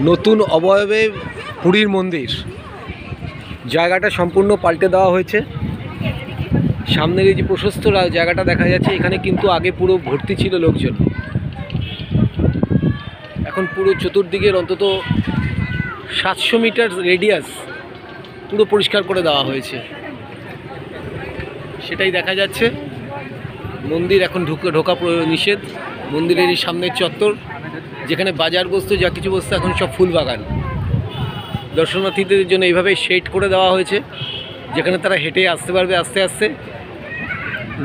নতুন অবয়বে পুরীর মন্দির, জায়গাটা সম্পূর্ণ পাল্টে দেওয়া হয়েছে। সামনের এই যে প্রশস্ত জায়গাটা দেখা যাচ্ছে, এখানে কিন্তু আগে পুরো ভর্তি ছিল লোকজন। এখন পুরো চতুর্দিকের অন্তত 700 মিটার রেডিয়াস পুরো পরিষ্কার করে দেওয়া হয়েছে, সেটাই দেখা যাচ্ছে। মন্দির এখন ঢোকা নিষেধ। মন্দিরের এই সামনের চত্বর, যেখানে বাজার বস্তু যা কিছু বস্তু, এখন সব ফুল বাগান। দর্শনার্থীদের জন্য এইভাবে শেড করে দেওয়া হয়েছে, যেখানে তারা হেঁটে আসতে পারবে আস্তে আস্তে।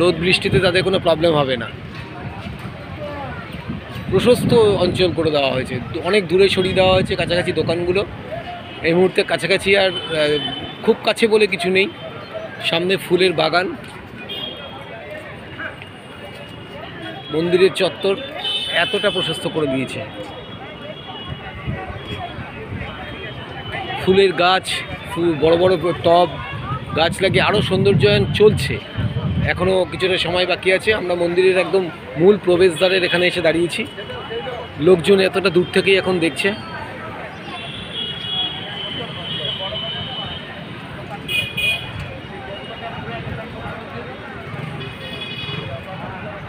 রোদ বৃষ্টিতে তাদের কোনো প্রবলেম হবে না। প্রশস্ত অঞ্চল করে দেওয়া হয়েছে, অনেক দূরে সরিয়ে দেওয়া হয়েছে কাছাকাছি দোকানগুলো। এই মুহূর্তে কাছাকাছি আর খুব কাছে বলে কিছু নেই। সামনে ফুলের বাগান, মন্দিরের চত্বর এতটা প্রশস্ত করে দিয়েছে। ফুলের গাছ, বড় বড় টব গাছ লাগিয়ে আরও সৌন্দর্যায়ন চলছে। এখনও কিছুটা সময় বাকি আছে। আমরা মন্দিরের একদম মূল প্রবেশদ্বারের এখানে এসে দাঁড়িয়েছি। লোকজন এতটা দূর থেকেই এখন দেখছে।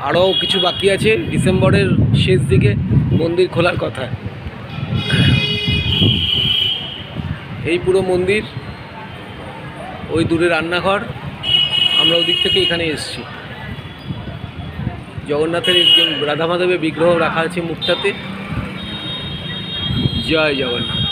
আরও কিছু বাকি আছে, ডিসেম্বরের শেষ দিকে মন্দির খোলার কথা। এই পুরো মন্দির, ওই দূরে রান্নাঘর, আমরা ওদিক থেকে এখানে এসেছি। জগন্নাথের রাধা মাধবের বিগ্রহ রাখা আছে মুখটাতে। জয় জগন্নাথ।